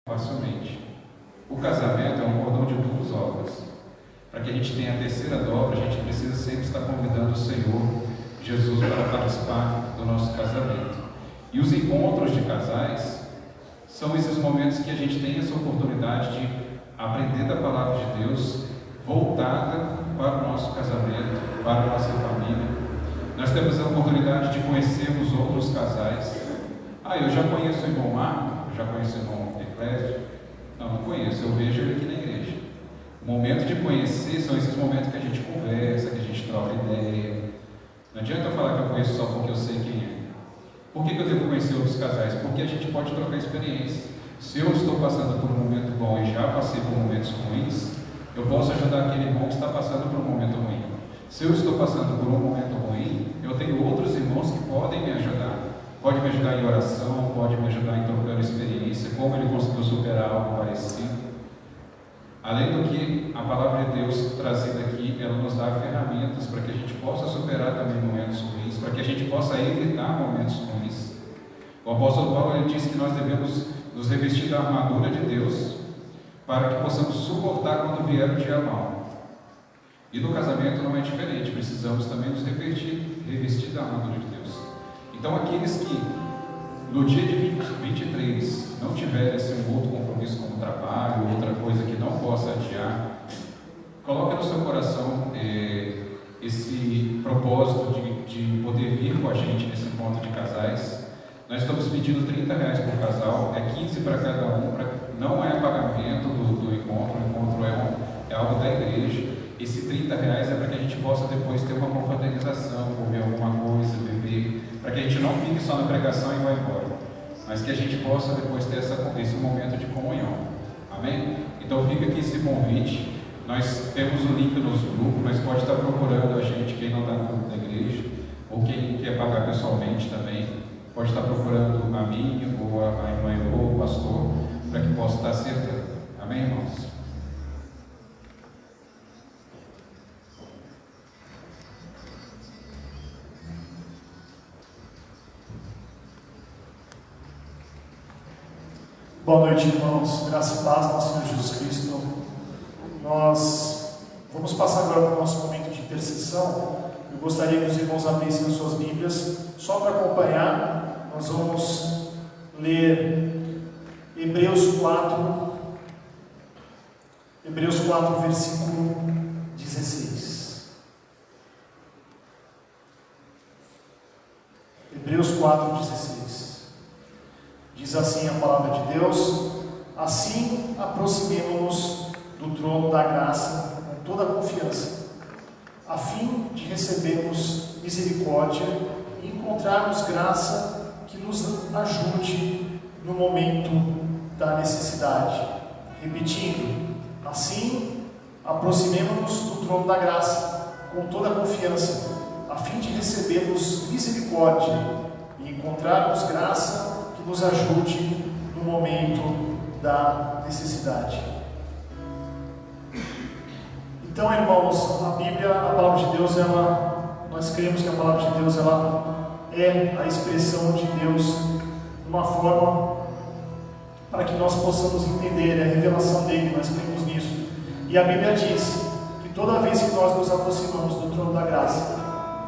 facilmente. O casamento é um cordão de duas dobras. Para que a gente tenha a terceira dobra, a gente precisa sempre estar convidando o Senhor Jesus para participar do nosso casamento. E os encontros de casais são esses momentos que a gente tem essa oportunidade de aprender da palavra de Deus voltada para o nosso casamento, para a nossa família. Nós temos a oportunidade de conhecermos outros casais. Eu já conheço o irmão Marco, já conheço o irmão Eclésio. Não conheço, eu vejo ele aqui na igreja. O momento de conhecer são esses momentos que a gente conversa, que a gente troca ideia. Não adianta eu falar que eu conheço só porque eu sei quem é. Por que eu devo conhecer outros casais? Porque a gente pode trocar experiência. Se eu estou passando por um momento bom e já passei por momentos ruins, eu posso ajudar aquele irmão que está passando por um momento ruim. Se eu estou passando por um momento ruim, eu tenho outros irmãos que podem me ajudar. Pode me ajudar em oração, pode me ajudar em trocando experiência, como ele conseguiu superar algo parecido. Além do que a palavra de Deus trazida aqui, ela nos dá ferramentas para que a gente possa superar também momentos ruins, para que a gente possa evitar momentos ruins. O apóstolo Paulo ele diz que nós devemos nos revestir da armadura de Deus para que possamos suportar quando vier o dia mau. E no casamento não é diferente, precisamos também nos revestir da armadura de Deus. Então aqueles que no dia de 23 não tiverem um outro compromisso como trabalho, outra coisa que não possa adiar, coloque no seu coração esse propósito de poder vir com a gente nesse encontro de casais. Nós estamos pedindo R$30 por casal, é 15 para cada um, não é pagamento do encontro, o encontro é algo da igreja. Esse R$30 é para que a gente possa depois ter uma confraternização, comer alguma coisa, beber, para que a gente não fique só na pregação e vá embora, mas que a gente possa depois ter esse momento de comunhão. Amém? Então fica aqui esse convite. Nós temos o link nos grupos, mas pode estar procurando a gente, quem não está no grupo da igreja, ou quem quer pagar pessoalmente também, pode estar procurando a mim, ou a irmã, ou o pastor, para que possa estar acertando. Amém, irmãos? Boa noite, irmãos. Graça e paz do nosso Senhor Jesus Cristo. Nós vamos passar agora para o nosso momento de intercessão. Eu gostaria que os irmãos abrissem as suas Bíblias. Só para acompanhar, nós vamos ler Hebreus 4, versículo 16. Hebreus 4, 16. Diz assim a palavra de Deus: assim aproximemo-nos do trono da graça com toda a confiança, a fim de recebermos misericórdia e encontrarmos graça que nos ajude no momento da necessidade. Repetindo, assim aproximemo-nos do trono da graça com toda a confiança, a fim de recebermos misericórdia e encontrarmos graça que nos ajude no momento da necessidade. Então, irmãos, a Bíblia, a palavra de Deus, nós cremos que a palavra de Deus é a expressão de Deus de uma forma para que nós possamos entender a revelação dele. Nós cremos nisso. E a Bíblia diz que toda vez que nós nos aproximamos do trono da graça,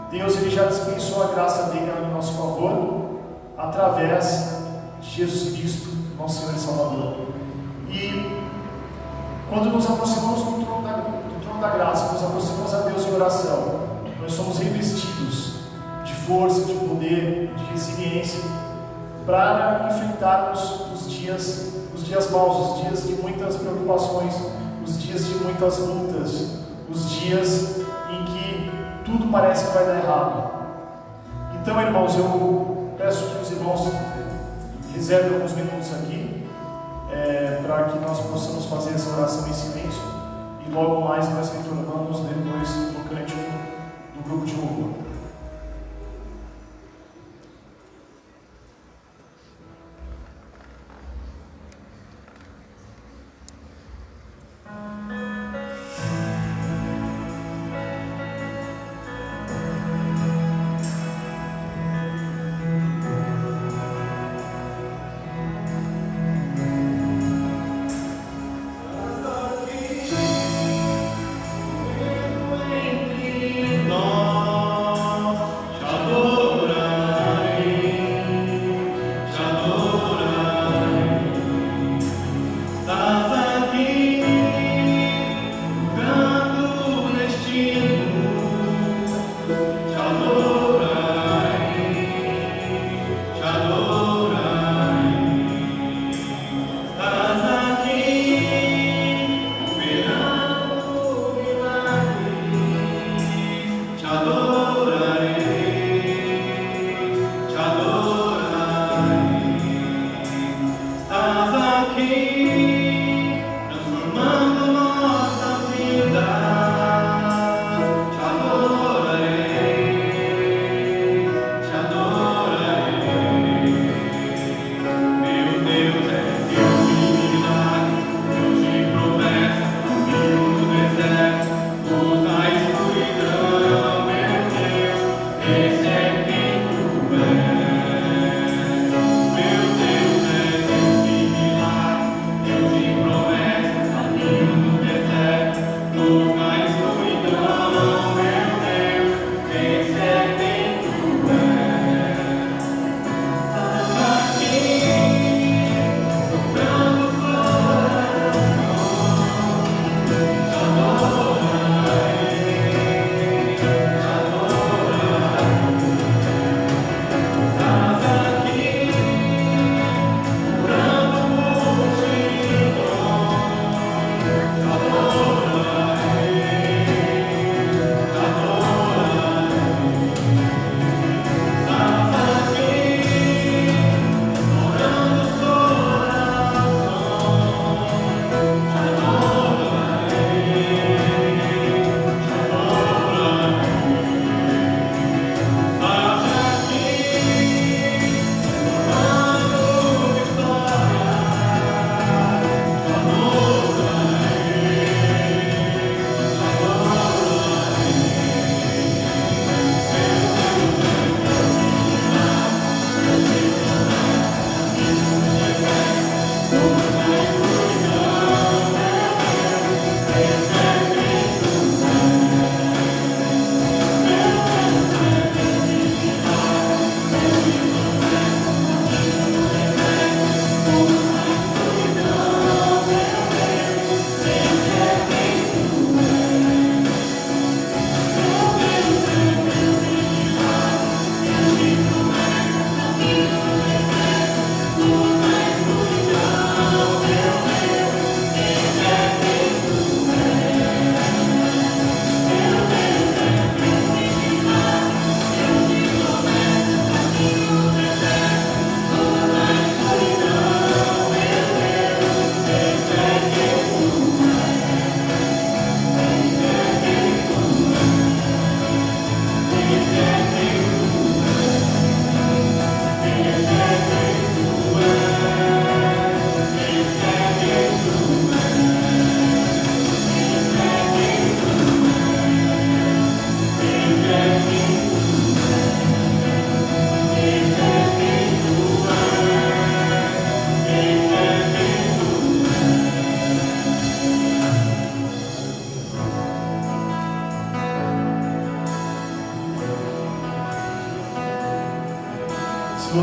Deus ele já dispensou a graça dele em nosso favor através de Jesus Cristo, nosso Senhor e Salvador. E quando nos aproximamos do trono da graça, nos aproximamos a Deus em oração, nós somos revestidos de força, de poder, de resiliência para enfrentarmos os dias maus, os dias de muitas preocupações, os dias de muitas lutas, os dias em que tudo parece que vai dar errado. Então, irmãos, eu peço que os irmãos reservem alguns minutos aqui para que nós possamos fazer essa oração em silêncio e logo mais nós retornamos depois do cântico do grupo de louvor.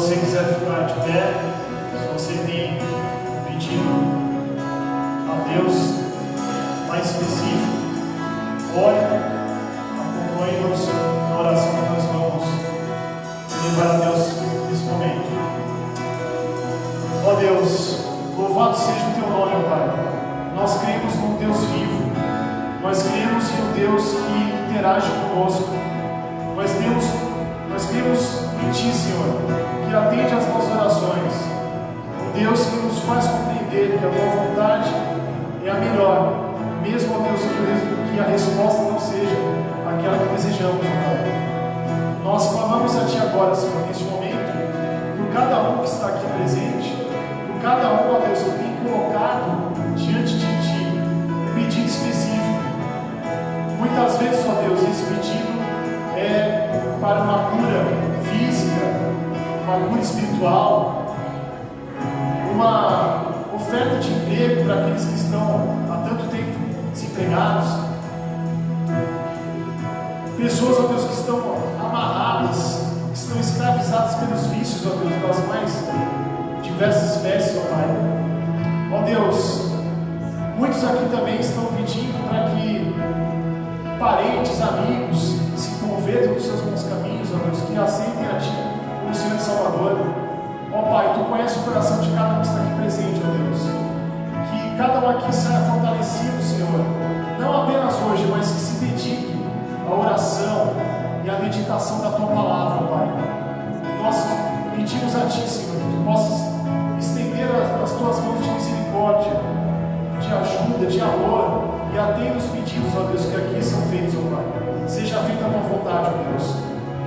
você quiser ficar de pé, se você tem pedido a Deus mais específico, ore, acompanhe-nos na oração que nós vamos levar a Deus nesse momento. Ó Deus, louvado seja o teu nome, ó Pai. Nós cremos num Deus vivo, nós cremos em um Deus que interage conosco, nós cremos em Ti, Senhor, que atende às nossas orações, um Deus que nos faz compreender que a Tua vontade é a melhor, mesmo, ó Deus, que a resposta não seja aquela que desejamos, ó Pai. Nós clamamos a Ti agora, Senhor, neste momento, por cada um que está aqui presente, por cada um, ó Deus, que tem colocado diante de Ti um pedido específico. Muitas vezes, ó Deus, esse pedido é para uma cura física, uma cura espiritual, uma oferta de emprego para aqueles que estão há tanto tempo desempregados, pessoas, ó Deus, que estão amarradas, que estão escravizadas pelos vícios, ó Deus, das mais diversas espécies, ó Pai. Ó Deus, muitos aqui também estão pedindo para que parentes, amigos se convertam dos seus bons caminhos, ó Deus, que aceitem a Ti como Senhor e Salvador. Ó Pai, Tu conheces o coração de cada um que está aqui presente, ó Deus. Que cada um aqui saia fortalecido, Senhor, não apenas hoje, mas que se dedique à oração e à meditação da Tua palavra, ó Pai. Nós pedimos a Ti, Senhor, que Tu possas estender as Tuas mãos de misericórdia, de ajuda, de amor, e atenda os pedidos, ó Deus, que aqui são feitos, ó Pai. Seja feita a Tua vontade, ó Deus.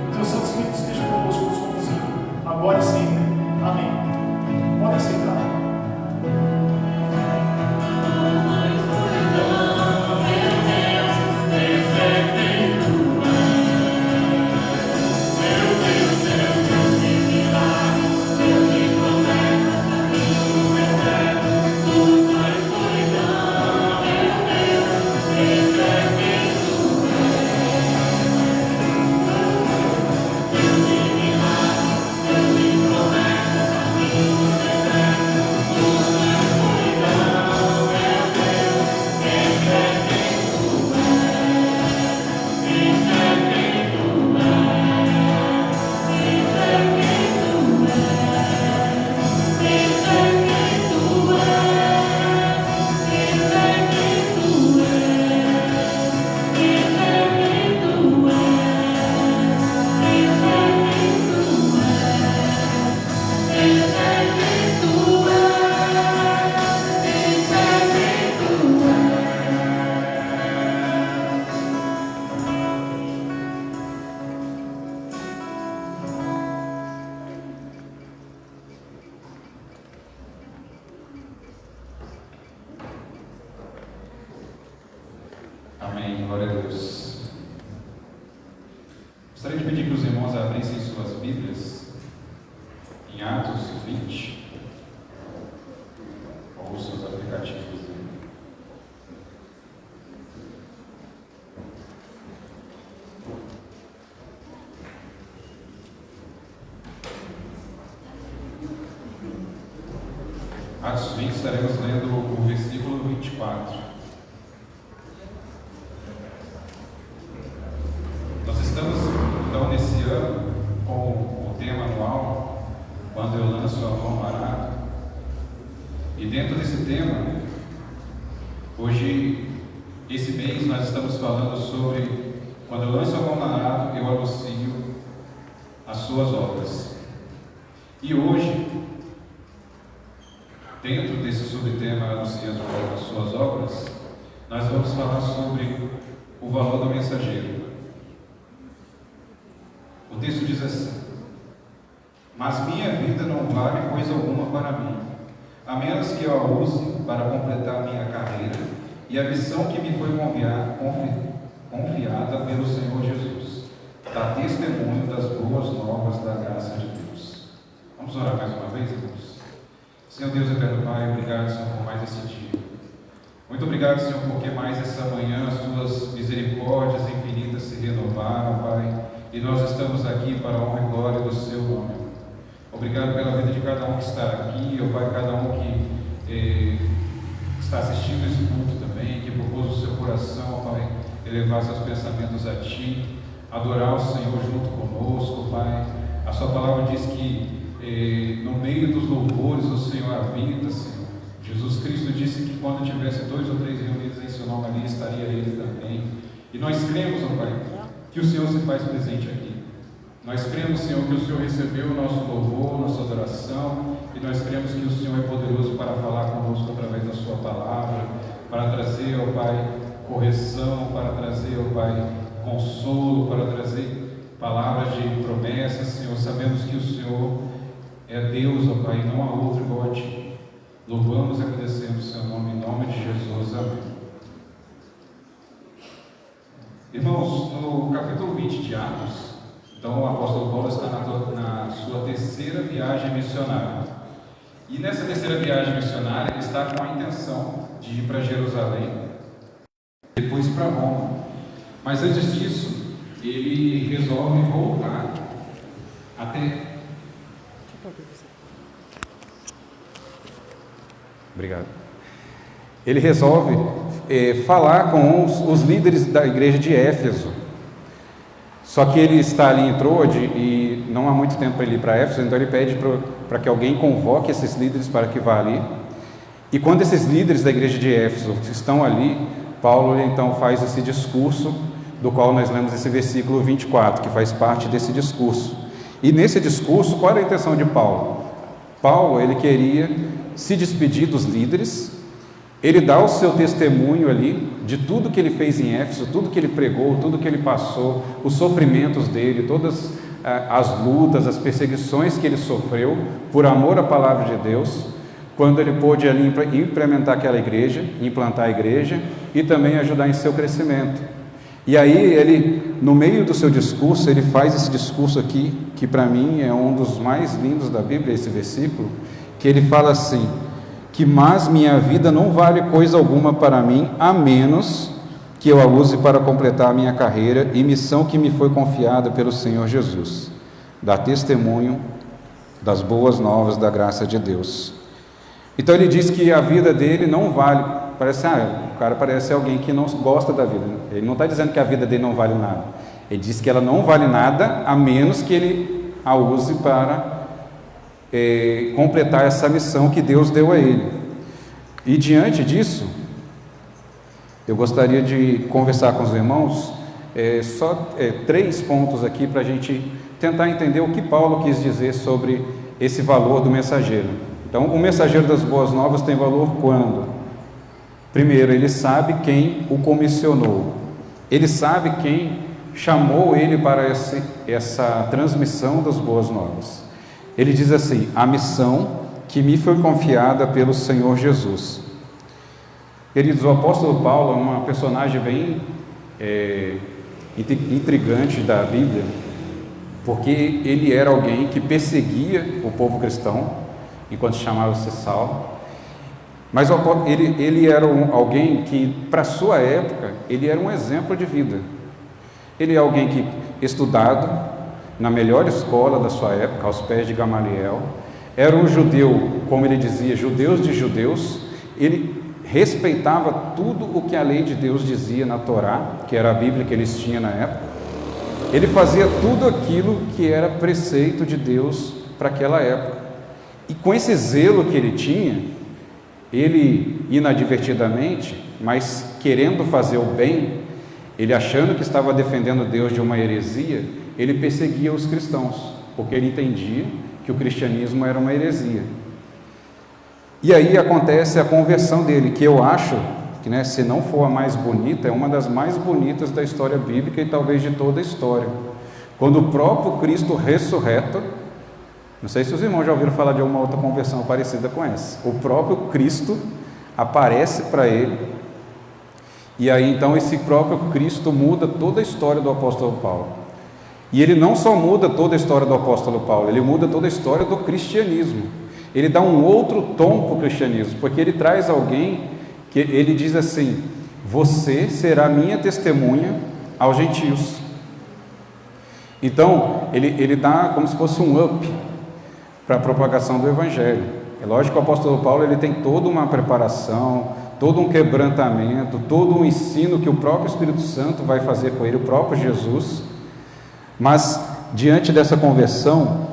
Que o Teu Santo Espírito esteja conosco, nos conduzindo, agora e sempre. Amém. Podem sentar. Amém, glória a Deus. Gostaria de pedir que os irmãos abrissem suas Bíblias em Atos 20, ou seus aplicativos. Atos 20, estaremos lendo o versículo 24. Nós estamos, então, nesse ano, com o tema anual, Quando Eu Lanço a Mão no Arado. E dentro desse tema, hoje, esse mês, nós estamos falando sobre quando eu lanço a mão no arado, eu anuncio as suas obras. E hoje, dentro desse subtema anunciando as suas obras, nós vamos falar sobre o valor do mensageiro. O texto diz assim: mas minha vida não vale coisa alguma para mim, a menos que eu a use para completar minha carreira e a missão que me foi confiada pelo Senhor Jesus, dar testemunho das boas novas da graça de Deus. Vamos orar mais uma vez, irmãos? Senhor Deus eterno Pai, obrigado, Senhor, por mais esse dia. Muito obrigado, Senhor, porque mais essa manhã as Tuas misericórdias infinitas se renovaram, Pai, e nós estamos aqui para a honra e glória do Seu nome. Obrigado pela vida de cada um que está aqui, ó Pai, cada um que está assistindo esse culto também, que propôs o seu coração, ó Pai, elevar seus pensamentos a Ti, adorar o Senhor junto conosco, Pai. A Sua palavra diz que no meio dos louvores o Senhor habita, Senhor. Jesus Cristo disse que quando tivesse 2 ou 3 reunidos em Seu nome ali, estaria Ele também. E nós cremos, ó Pai, que o Senhor se faz presente aqui. Nós cremos, Senhor, que o Senhor recebeu o nosso louvor, nossa adoração, e nós cremos que o Senhor é poderoso para falar conosco através da Sua palavra, para trazer, ó Pai, correção, para trazer, ó Pai, consolo, para trazer palavras de promessas, Senhor. Sabemos que o Senhor é Deus, ó Pai, e não há outro igual a Ti. Louvamos e agradecemos o Seu nome, em nome de Jesus. Amém. Irmãos, no capítulo 20 de Atos, então o apóstolo Paulo está na sua terceira viagem missionária. E nessa terceira viagem missionária, ele está com a intenção de ir para Jerusalém, depois para Roma. Mas antes disso, ele resolve voltar até... Obrigado. Ele resolve falar com os líderes da igreja de Éfeso. Só que ele está ali em Troade e não há muito tempo para ele ir para Éfeso, então ele pede para que alguém convoque esses líderes para que vá ali. E quando esses líderes da igreja de Éfeso estão ali, Paulo então faz esse discurso, do qual nós lemos esse versículo 24, que faz parte desse discurso. E nesse discurso, qual era a intenção de Paulo? Paulo, ele queria se despedir dos líderes, ele dá o seu testemunho ali, de tudo que ele fez em Éfeso, tudo que ele pregou, tudo que ele passou, os sofrimentos dele, todas as lutas, as perseguições que ele sofreu, por amor à palavra de Deus, quando ele pôde ali implementar aquela igreja, implantar a igreja, e também ajudar em seu crescimento. E aí ele, no meio do seu discurso, ele faz esse discurso aqui, que para mim é um dos mais lindos da Bíblia, esse versículo, que ele fala assim, que mas minha vida não vale coisa alguma para mim, a menos que eu a use para completar a minha carreira e missão que me foi confiada pelo Senhor Jesus, dar testemunho das boas novas da graça de Deus. Então ele diz que a vida dele não vale, o cara parece alguém que não gosta da vida, ele não está dizendo que a vida dele não vale nada, ele diz que ela não vale nada, a menos que ele a use para completar essa missão que Deus deu a ele. E diante disso, eu gostaria de conversar com os irmãos só 3 pontos aqui para a gente tentar entender o que Paulo quis dizer sobre esse valor do mensageiro. Então, o mensageiro das boas novas tem valor quando? Primeiro, ele sabe quem o comissionou, ele sabe quem chamou ele para essa transmissão das boas novas. Ele diz assim, a missão que me foi confiada pelo Senhor Jesus. Queridos, o apóstolo Paulo é uma personagem bem intrigante da Bíblia, porque ele era alguém que perseguia o povo cristão, enquanto chamava-se Saulo, mas ele era alguém que, para a sua época, ele era um exemplo de vida. Ele é alguém que, estudado, na melhor escola da sua época, aos pés de Gamaliel, era um judeu, como ele dizia, judeus de judeus, ele respeitava tudo o que a lei de Deus dizia na Torá, que era a Bíblia que eles tinham na época, ele fazia tudo aquilo que era preceito de Deus para aquela época, e com esse zelo que ele tinha, ele inadvertidamente, mas querendo fazer o bem, ele achando que estava defendendo Deus de uma heresia, ele perseguia os cristãos, porque ele entendia que o cristianismo era uma heresia. E aí acontece a conversão dele, que eu acho que, se não for a mais bonita, é uma das mais bonitas da história bíblica e talvez de toda a história. Quando o próprio Cristo ressurreto, não sei se os irmãos já ouviram falar de alguma outra conversão parecida com essa, o próprio Cristo aparece para ele, e aí então esse próprio Cristo muda toda a história do apóstolo Paulo. E ele não só muda toda a história do apóstolo Paulo, ele muda toda a história do cristianismo. Ele dá um outro tom para o cristianismo, porque ele traz alguém que ele diz assim, você será minha testemunha aos gentios. Então, ele dá como se fosse um up para a propagação do Evangelho. É lógico que o apóstolo Paulo ele tem toda uma preparação, todo um quebrantamento, todo um ensino que o próprio Espírito Santo vai fazer com ele, o próprio Jesus. Mas diante dessa conversão,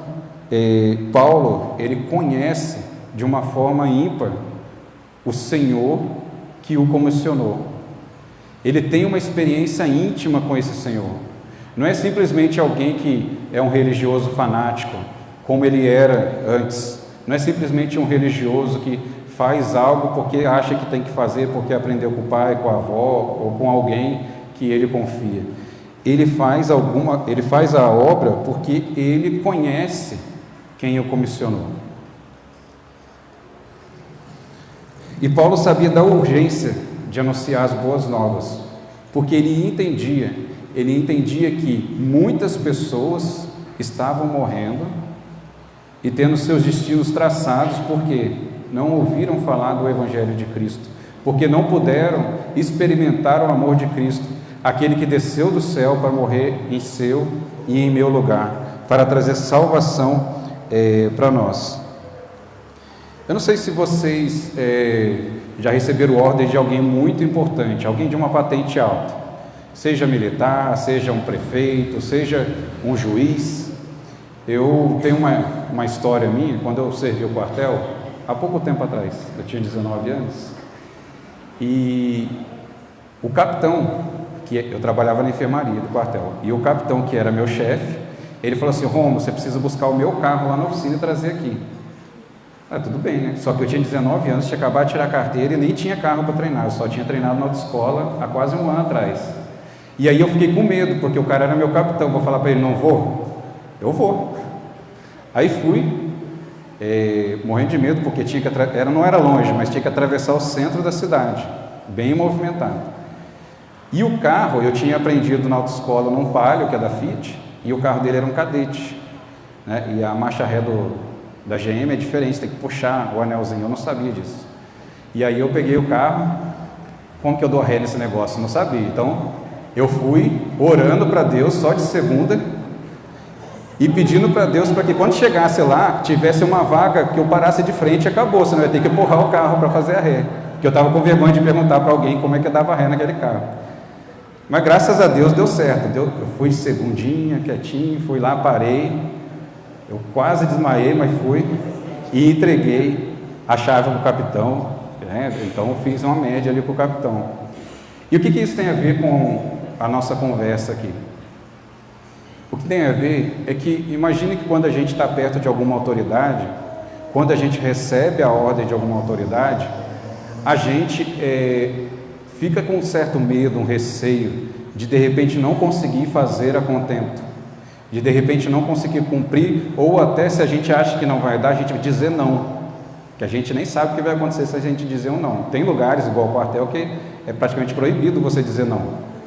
Paulo ele conhece de uma forma ímpar o Senhor que o comissionou. Ele tem uma experiência íntima com esse Senhor. Não é simplesmente alguém que é um religioso fanático, como ele era antes. Não é simplesmente um religioso que faz algo porque acha que tem que fazer, porque aprendeu com o pai, com a avó ou com alguém que ele confia. Ele faz a obra porque ele conhece quem o comissionou. E Paulo sabia da urgência de anunciar as boas novas, porque ele entendia que muitas pessoas estavam morrendo e tendo seus destinos traçados porque não ouviram falar do Evangelho de Cristo, porque não puderam experimentar o amor de Cristo, aquele que desceu do céu para morrer em seu e em meu lugar, para trazer salvação para nós. Eu não sei se vocês já receberam ordem de alguém muito importante, alguém de uma patente alta, seja militar, seja um prefeito, seja um juiz. Eu tenho uma história minha, quando eu servi o quartel, há pouco tempo atrás, eu tinha 19 anos, e o capitão, eu trabalhava na enfermaria do quartel, e o capitão, que era meu chefe, ele falou assim: Romo, você precisa buscar o meu carro lá na oficina e trazer aqui. Tudo bem, né? Só que eu tinha 19 anos, tinha acabado de tirar a carteira e nem tinha carro para treinar, eu só tinha treinado na autoescola há quase um ano atrás. E aí eu fiquei com medo, porque o cara era meu capitão, vou falar para ele: não vou? Eu vou. Aí fui, morrendo de medo, porque não era longe, mas tinha que atravessar o centro da cidade, bem movimentado. E o carro, eu tinha aprendido na autoescola num Palio, que é da Fiat, e o carro dele era um Cadete, né? E a marcha ré da GM é diferente, tem que puxar o anelzinho, eu não sabia disso. E aí eu peguei o carro, como que eu dou ré nesse negócio? Não sabia. Então eu fui orando para Deus só de segunda e pedindo para Deus para que quando chegasse lá, tivesse uma vaga que eu parasse de frente e acabou, senão eu ia ter que empurrar o carro para fazer a ré, porque eu estava com vergonha de perguntar para alguém como é que eu dava ré naquele carro. Mas graças a Deus deu certo, eu fui de segundinha, quietinho, fui lá, parei, eu quase desmaiei, mas fui e entreguei a chave para o capitão, né? Então eu fiz uma média ali com o capitão. E o que isso tem a ver com a nossa conversa aqui? O que tem a ver é que, imagine que quando a gente está perto de alguma autoridade, quando a gente recebe a ordem de alguma autoridade, a gente fica com um certo medo, um receio, de repente não conseguir fazer a contento, de repente não conseguir cumprir, ou até se a gente acha que não vai dar, a gente vai dizer não, que a gente nem sabe o que vai acontecer se a gente dizer um não. Tem lugares, igual o quartel, que é praticamente proibido você dizer não.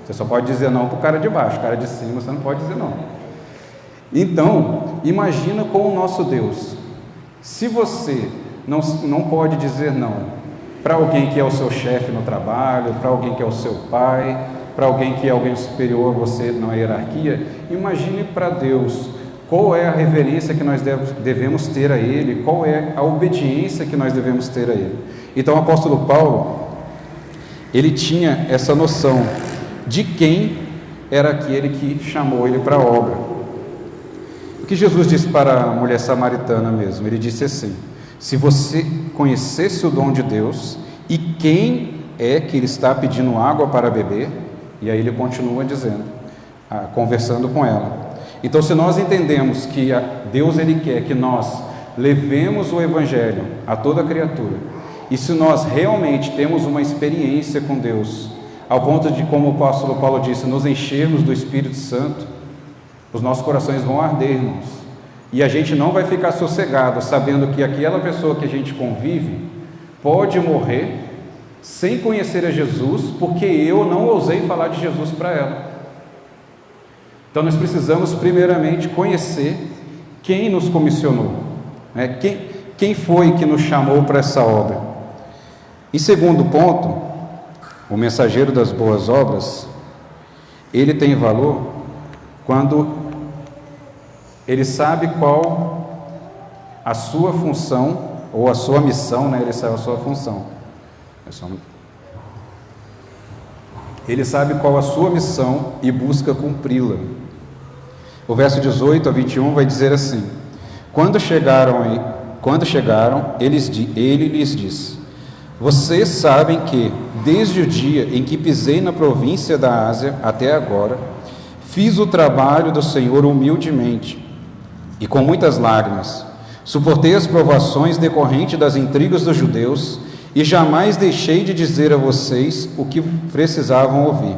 Você só pode dizer não para o cara de baixo, o cara de cima você não pode dizer não. Então, imagina com o nosso Deus. Se você não pode dizer não para alguém que é o seu chefe no trabalho, para alguém que é o seu pai, para alguém que é alguém superior a você na hierarquia, imagine para Deus qual é a reverência que nós devemos ter a Ele, qual é a obediência que nós devemos ter a Ele. Então o apóstolo Paulo, ele tinha essa noção de quem era aquele que chamou ele para a obra. O que Jesus disse para a mulher samaritana mesmo, ele disse assim: se você conhecesse o dom de Deus e quem é que ele está pedindo água para beber, e aí ele continua dizendo, conversando com ela. Então, se nós entendemos que Deus ele quer que nós levemos o Evangelho a toda criatura, e se nós realmente temos uma experiência com Deus, ao ponto de, como o apóstolo Paulo disse, nos enchermos do Espírito Santo, os nossos corações vão arder, irmãos, e a gente não vai ficar sossegado, sabendo que aquela pessoa que a gente convive pode morrer sem conhecer a Jesus, porque eu não ousei falar de Jesus para ela. Então nós precisamos primeiramente conhecer quem nos comissionou, né? Quem foi que nos chamou para essa obra. Em segundo ponto, o mensageiro das boas obras, ele tem valor quando ele sabe qual a sua função, ou a sua missão, né? Ele sabe a sua função. Ele sabe qual a sua missão e busca cumpri-la. O verso 18 a 21 vai dizer assim: Quando chegaram, ele lhes disse: Vocês sabem que, desde o dia em que pisei na província da Ásia até agora, fiz o trabalho do Senhor humildemente e com muitas lágrimas. Suportei as provações decorrentes das intrigas dos judeus e jamais deixei de dizer a vocês o que precisavam ouvir,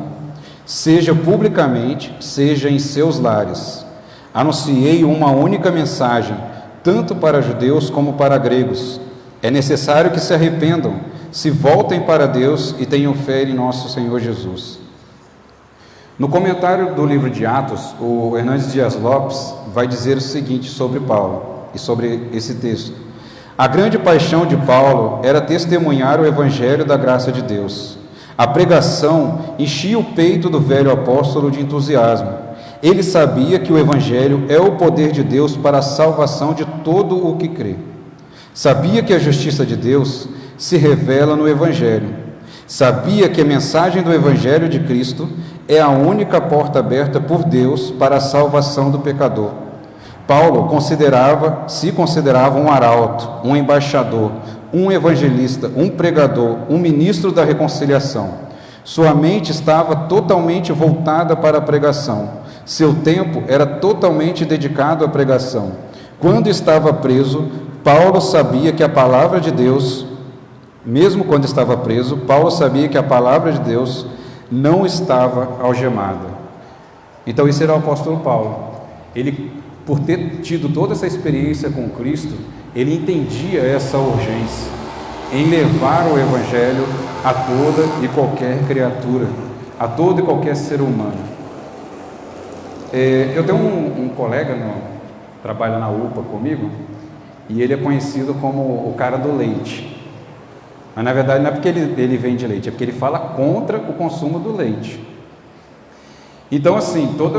seja publicamente, seja em seus lares. Anunciei uma única mensagem, tanto para judeus como para gregos. É necessário que se arrependam, se voltem para Deus e tenham fé em nosso Senhor Jesus. No comentário do livro de Atos, o Hernandes Dias Lopes vai dizer o seguinte sobre Paulo e sobre esse texto: A grande paixão de Paulo era testemunhar o evangelho da graça de Deus. A pregação enchia o peito do velho apóstolo de entusiasmo. Ele sabia que o evangelho é o poder de Deus para a salvação de todo o que crê. Sabia que a justiça de Deus se revela no evangelho. Sabia que a mensagem do evangelho de Cristo é a única porta aberta por Deus para a salvação do pecador. Paulo se considerava um arauto, um embaixador, um evangelista, um pregador, um ministro da reconciliação. Sua mente estava totalmente voltada para a pregação. Seu tempo era totalmente dedicado à pregação. Quando estava preso, Paulo sabia que a palavra de Deus, mesmo quando estava preso, Paulo sabia que a palavra de Deus não estava algemada. Então esse era o apóstolo Paulo. Ele, por ter tido toda essa experiência com Cristo, ele entendia essa urgência em levar o evangelho a toda e qualquer criatura, a todo e qualquer ser humano. Eu tenho um colega, trabalha na UPA comigo, e ele é conhecido como o cara do leite. Mas na verdade não é porque ele vende leite, é porque ele fala contra o consumo do leite. Então assim, todo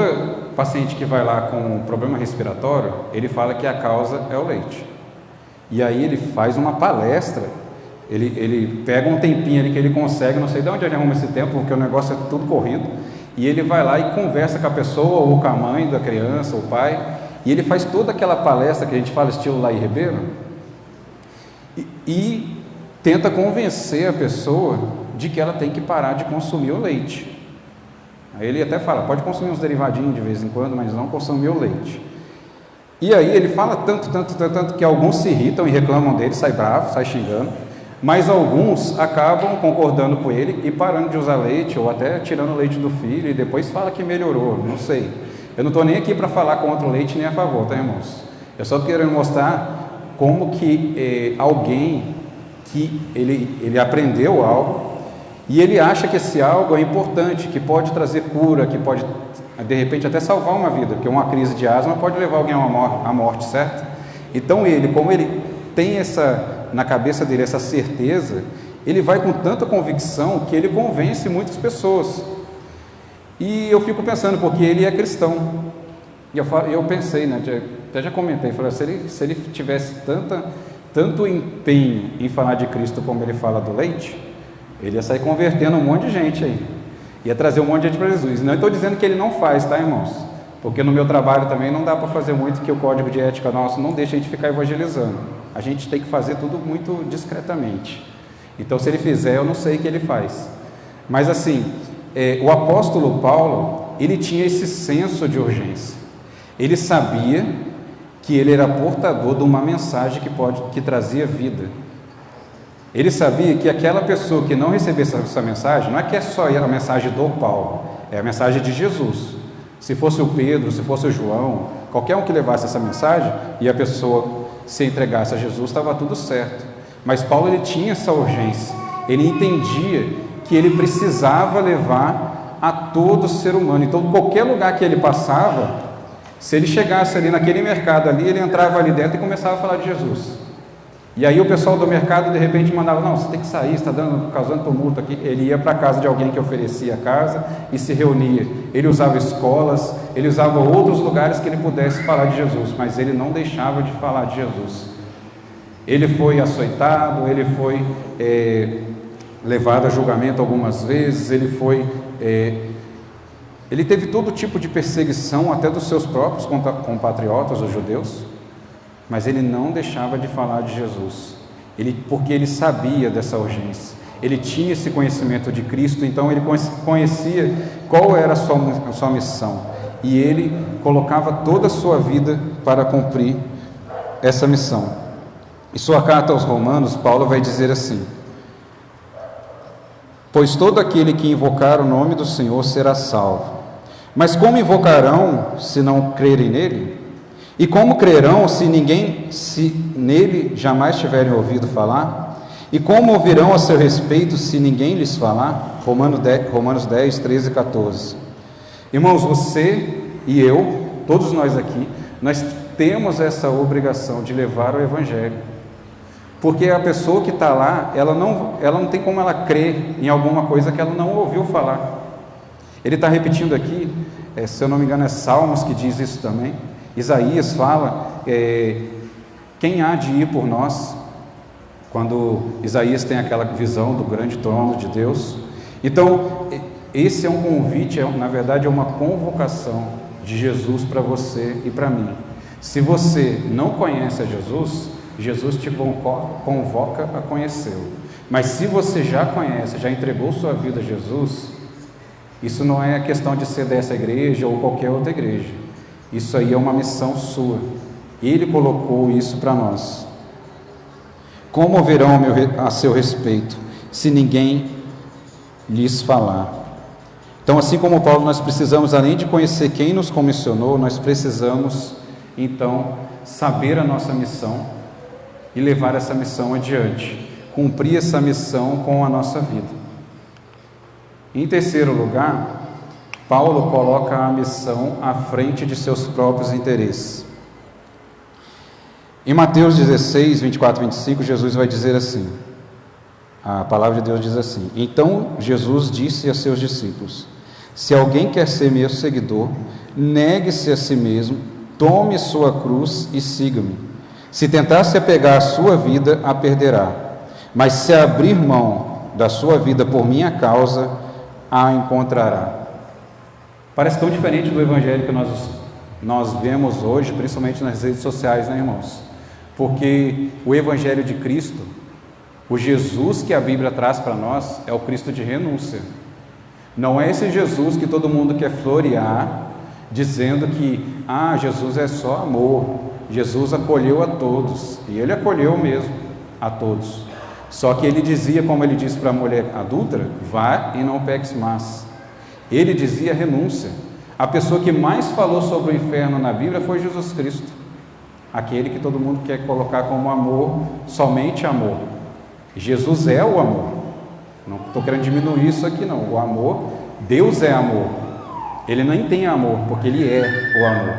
paciente que vai lá com problema respiratório, ele fala que a causa é o leite. E aí ele faz uma palestra, ele pega um tempinho ali que ele consegue, não sei de onde ele arruma esse tempo, porque o negócio é tudo corrido, e ele vai lá e conversa com a pessoa, ou com a mãe da criança, ou o pai, e ele faz toda aquela palestra que a gente fala estilo Laí Ribeiro, e tenta convencer a pessoa de que ela tem que parar de consumir o leite. Aí ele até fala, pode consumir uns derivadinhos de vez em quando, mas não consumir o leite. E aí ele fala tanto que alguns se irritam e reclamam dele, sai bravo, sai xingando, mas alguns acabam concordando com ele e parando de usar leite, ou até tirando o leite do filho, e depois fala que melhorou, não sei. Eu não estou nem aqui para falar contra o leite nem a favor, tá, irmãos? Eu só estou querendo mostrar como que alguém que ele aprendeu algo, e ele acha que esse algo é importante, que pode trazer cura, que pode, de repente, até salvar uma vida, porque uma crise de asma pode levar alguém à morte, certo? Então ele, como ele tem na cabeça dele essa certeza, ele vai com tanta convicção que ele convence muitas pessoas. E eu fico pensando, porque ele é cristão, e eu pensei, né, até já comentei, falei, se ele tivesse tanto empenho em falar de Cristo como ele fala do leite, ele ia sair convertendo um monte de gente aí, ia trazer um monte de gente para Jesus. Não estou dizendo que ele não faz, tá, irmãos? Porque no meu trabalho também não dá para fazer muito, que o código de ética nosso não deixa a gente ficar evangelizando. A gente tem que fazer tudo muito discretamente. Então, se ele fizer, eu não sei o que ele faz. Mas assim, o apóstolo Paulo, ele tinha esse senso de urgência. Ele sabia que ele era portador de uma mensagem que trazia vida. Ele sabia que aquela pessoa que não recebesse essa mensagem, não é que é só a mensagem do Paulo, é a mensagem de Jesus. Se fosse o Pedro, se fosse o João, qualquer um que levasse essa mensagem e a pessoa se entregasse a Jesus, estava tudo certo. Mas Paulo, ele tinha essa urgência, ele entendia que ele precisava levar a todo ser humano. Então, qualquer lugar que ele passava, se ele chegasse ali naquele mercado ali, ele entrava ali dentro e começava a falar de Jesus. E aí o pessoal do mercado de repente mandava, não, você tem que sair, está causando tumulto aqui. Ele ia para a casa de alguém que oferecia a casa e se reunia. Ele usava escolas, ele usava outros lugares que ele pudesse falar de Jesus, mas ele não deixava de falar de Jesus. Ele foi açoitado, ele foi levado a julgamento algumas vezes, ele teve todo tipo de perseguição, até dos seus próprios compatriotas, os judeus, mas ele não deixava de falar de Jesus, porque ele sabia dessa urgência, ele tinha esse conhecimento de Cristo, então ele conhecia qual era a sua missão, e ele colocava toda a sua vida para cumprir essa missão. Em sua carta aos Romanos, Paulo vai dizer assim: pois todo aquele que invocar o nome do Senhor será salvo. Mas como invocarão se não crerem nele? E como crerão se nele jamais tiverem ouvido falar? E como ouvirão a seu respeito se ninguém lhes falar? Romanos 10, 13 e 14. Irmãos, você e eu, todos nós aqui, nós temos essa obrigação de levar o Evangelho. Porque a pessoa que está lá, ela não tem como ela crer em alguma coisa que ela não ouviu falar. Ele está repetindo aqui, se eu não me engano é Salmos que diz isso também. Isaías fala, quem há de ir por nós? Quando Isaías tem aquela visão do grande trono de Deus. Então, esse é um convite, na verdade é uma convocação de Jesus para você e para mim. Se você não conhece a Jesus, Jesus te convoca a conhecê-lo. Mas se você já conhece, já entregou sua vida a Jesus, isso não é questão de ser dessa igreja ou qualquer outra igreja. Isso aí é uma missão sua. Ele colocou isso para nós. Como ouvirão a seu respeito, se ninguém lhes falar? Então, assim como Paulo, nós precisamos, além de conhecer quem nos comissionou, nós precisamos, então, saber a nossa missão e levar essa missão adiante, cumprir essa missão com a nossa vida. Em terceiro lugar, Paulo coloca a missão à frente de seus próprios interesses. Em Mateus 16, 24 e 25, Jesus vai dizer assim, a palavra de Deus diz assim: então Jesus disse a seus discípulos: se alguém quer ser meu seguidor, negue-se a si mesmo, tome sua cruz e siga-me. Se tentar se apegar à sua vida, a perderá, mas se abrir mão da sua vida por minha causa, a encontrará. Parece tão diferente do evangelho que nós vemos hoje, principalmente nas redes sociais, né, irmãos? Porque o evangelho de Cristo, o Jesus que a Bíblia traz para nós, é o Cristo de renúncia. Não é esse Jesus que todo mundo quer florear, dizendo que Jesus é só amor, Jesus acolheu a todos, e ele acolheu mesmo a todos. Só que ele dizia, como ele disse para a mulher adúltera, vá e não peques mais. Ele dizia renúncia. A pessoa que mais falou sobre o inferno na Bíblia foi Jesus Cristo, aquele que todo mundo quer colocar como amor, somente amor. Jesus é o amor. Não estou querendo diminuir isso aqui não. O amor, Deus é amor. Ele nem tem amor, porque ele é o amor.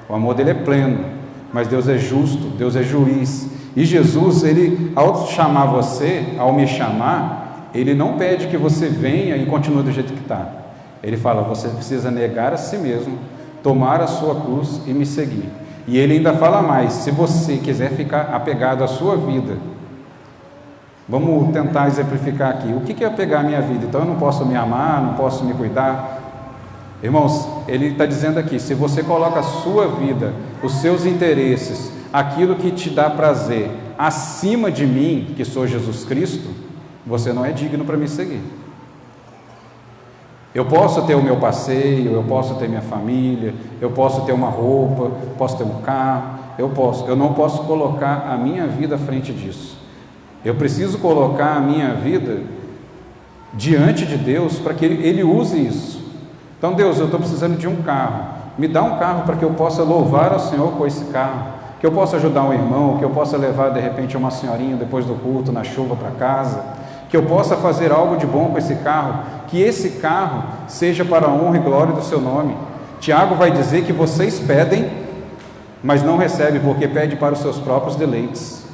O amor dele é pleno, mas Deus é justo, Deus é juiz. E Jesus, ele, ao chamar você, ao me chamar, ele não pede que você venha e continue do jeito que está. Ele fala, você precisa negar a si mesmo, tomar a sua cruz e me seguir. E ele ainda fala mais, se você quiser ficar apegado à sua vida, vamos tentar exemplificar aqui, o que é apegar a minha vida? Então eu não posso me amar, não posso me cuidar? Irmãos, ele está dizendo aqui, se você coloca a sua vida, os seus interesses, aquilo que te dá prazer, acima de mim, que sou Jesus Cristo, você não é digno para me seguir. Eu posso ter o meu passeio, eu posso ter minha família, eu posso ter uma roupa, posso ter um carro, eu não posso colocar a minha vida à frente disso. Eu preciso colocar a minha vida diante de Deus para que Ele use isso. Então, Deus, eu estou precisando de um carro, me dá um carro para que eu possa louvar ao Senhor com esse carro, que eu possa ajudar um irmão, que eu possa levar de repente uma senhorinha depois do culto na chuva para casa, que eu possa fazer algo de bom com esse carro, que esse carro seja para a honra e glória do seu nome. Tiago vai dizer que vocês pedem, mas não recebem, porque pede para os seus próprios deleites.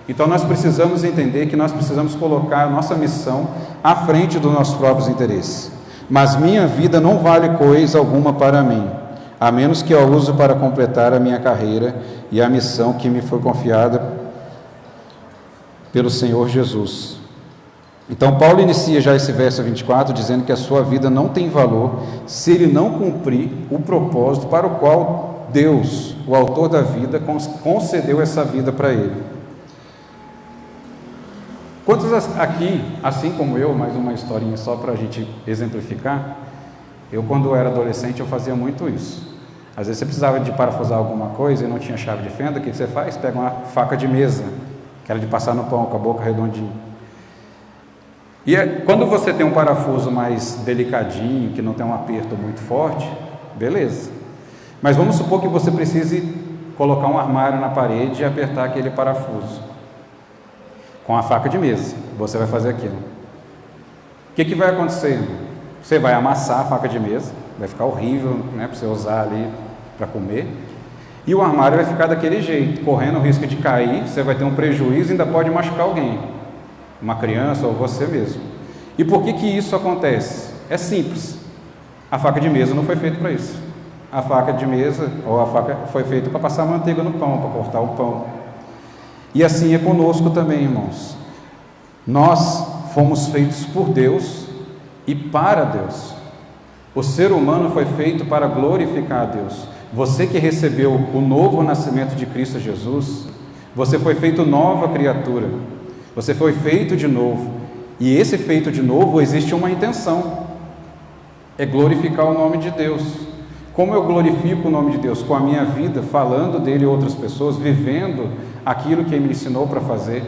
Então nós precisamos entender que nós precisamos colocar a nossa missão à frente dos nossos próprios interesses. Mas minha vida não vale coisa alguma para mim, a menos que eu use para completar a minha carreira e a missão que me foi confiada pelo Senhor Jesus. Então Paulo inicia já esse verso 24 dizendo que a sua vida não tem valor se ele não cumprir o propósito para o qual Deus, o autor da vida, concedeu essa vida para ele. Quantos aqui, assim como eu, mais uma historinha só para a gente exemplificar, eu quando era adolescente eu fazia muito isso. Às vezes você precisava de parafusar alguma coisa e não tinha chave de fenda, o que você faz? Pega uma faca de mesa, que era de passar no pão, com a boca redondinha. E quando você tem um parafuso mais delicadinho, que não tem um aperto muito forte, beleza. Mas vamos supor que você precise colocar um armário na parede e apertar aquele parafuso. Com a faca de mesa, você vai fazer aquilo. O que vai acontecer? Você vai amassar a faca de mesa, vai ficar horrível, né, para você usar ali para comer. E o armário vai ficar daquele jeito, correndo o risco de cair, você vai ter um prejuízo e ainda pode machucar alguém. Uma criança ou você mesmo. E por que isso acontece? É simples. A faca de mesa não foi feita para isso. A faca de mesa, ou a faca foi feita para passar manteiga no pão, para cortar o pão. E assim é conosco também, irmãos. Nós fomos feitos por Deus e para Deus. O ser humano foi feito para glorificar a Deus. Você que recebeu o novo nascimento de Cristo Jesus, você foi feito nova criatura. Você foi feito de novo, e esse feito de novo existe uma intenção, é glorificar o nome de Deus. Como eu glorifico o nome de Deus? Com a minha vida, falando dele a outras pessoas, vivendo aquilo que ele me ensinou para fazer.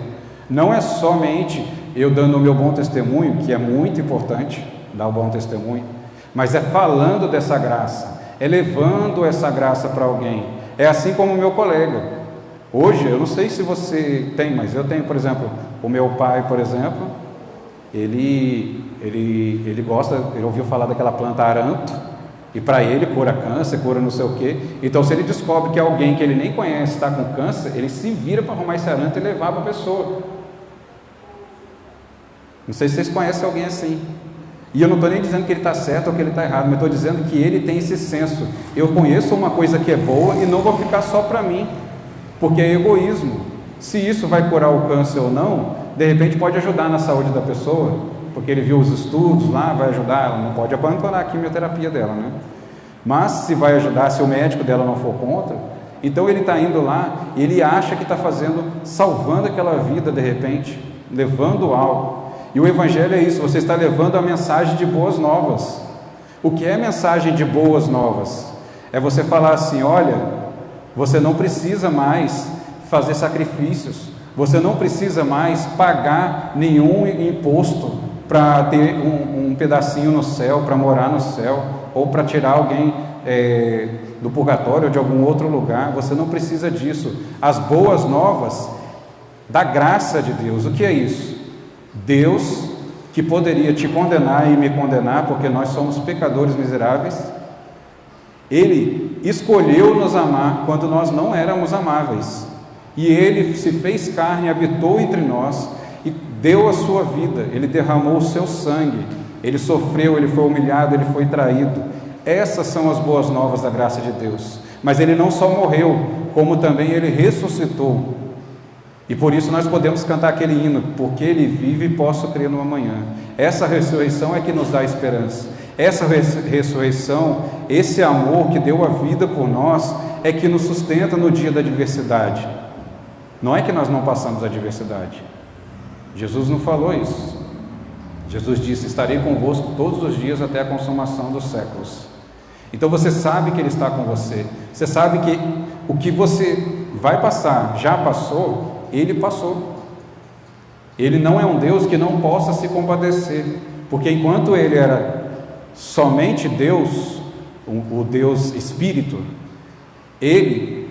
Não é somente eu dando o meu bom testemunho, que é muito importante, dar o bom testemunho, mas é falando dessa graça, é levando essa graça para alguém. É assim como o meu colega. Hoje, eu não sei se você tem, mas eu tenho, por exemplo, o meu pai, por exemplo, ele gosta, ele ouviu falar daquela planta aranto, e para ele cura câncer, cura não sei o quê. Então, se ele descobre que alguém que ele nem conhece está com câncer, ele se vira para arrumar esse aranto e levar para a pessoa. Não sei se vocês conhecem alguém assim. E eu não estou nem dizendo que ele está certo ou que ele está errado, mas estou dizendo que ele tem esse senso. Eu conheço uma coisa que é boa e não vou ficar só para mim. Porque é egoísmo. Se isso vai curar o câncer ou não, de repente pode ajudar na saúde da pessoa, porque ele viu os estudos lá, vai ajudar, ela não pode abandonar a quimioterapia dela, né? Mas se vai ajudar, se o médico dela não for contra, então ele está indo lá e ele acha que está salvando aquela vida de repente, levando algo. E o Evangelho é isso, você está levando a mensagem de boas novas. O que é mensagem de boas novas? É você falar assim, olha, você não precisa mais fazer sacrifícios, você não precisa mais pagar nenhum imposto para ter um pedacinho no céu, para morar no céu, ou para tirar alguém do purgatório ou de algum outro lugar. Você não precisa disso. As boas novas da graça de Deus. O que é isso? Deus, que poderia te condenar e me condenar, porque nós somos pecadores miseráveis, Ele escolheu nos amar quando nós não éramos amáveis. E Ele se fez carne, habitou entre nós e deu a sua vida. Ele derramou o seu sangue. Ele sofreu, Ele foi humilhado, Ele foi traído. Essas são as boas novas da graça de Deus. Mas Ele não só morreu, como também Ele ressuscitou. E por isso nós podemos cantar aquele hino, porque Ele vive e posso crer no amanhã. Essa ressurreição é que nos dá esperança. Essa ressurreição, esse amor que deu a vida por nós, é que nos sustenta no dia da adversidade. Não é que nós não passamos a adversidade. Jesus não falou isso. Jesus disse, estarei convosco todos os dias até a consumação dos séculos. Então você sabe que Ele está com você. Você sabe que o que você vai passar, já passou, Ele passou. Ele não é um Deus que não possa se compadecer. Porque enquanto Ele era somente Deus, o Deus Espírito, Ele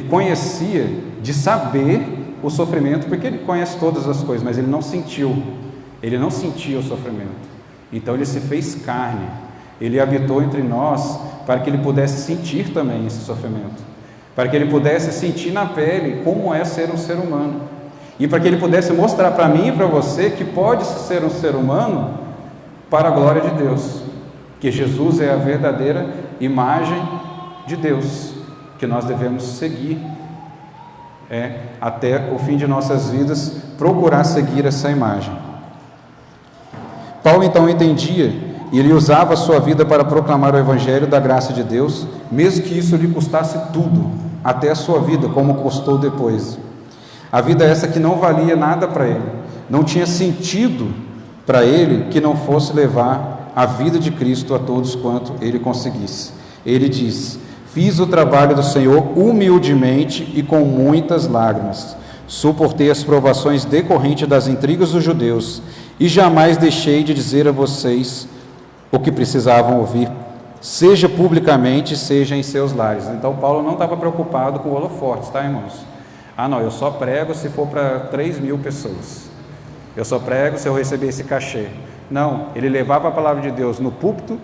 conhecia de saber o sofrimento, porque Ele conhece todas as coisas, mas Ele não sentia o sofrimento. Então Ele se fez carne, Ele habitou entre nós para que Ele pudesse sentir também esse sofrimento, para que Ele pudesse sentir na pele como é ser um ser humano, e para que Ele pudesse mostrar para mim e para você que pode ser um ser humano para a glória de Deus, que Jesus é a verdadeira imagem de Deus, que nós devemos seguir. até o fim de nossas vidas, procurar seguir essa imagem. Paulo então entendia, e ele usava a sua vida para proclamar o Evangelho da graça de Deus, mesmo que isso lhe custasse tudo, até a sua vida, como custou depois. A vida essa que não valia nada para ele, não tinha sentido para ele que não fosse levar a vida de Cristo a todos quanto ele conseguisse. Ele diz: fiz o trabalho do Senhor humildemente e com muitas lágrimas, suportei as provações decorrentes das intrigas dos judeus, e jamais deixei de dizer a vocês o que precisavam ouvir, seja publicamente, seja em seus lares. Então Paulo não estava preocupado com holofotes, tá, irmãos? Não, eu só prego se for para 3.000 pessoas, eu só prego se eu receber esse cachê. Não, ele levava a palavra de Deus no púlpito,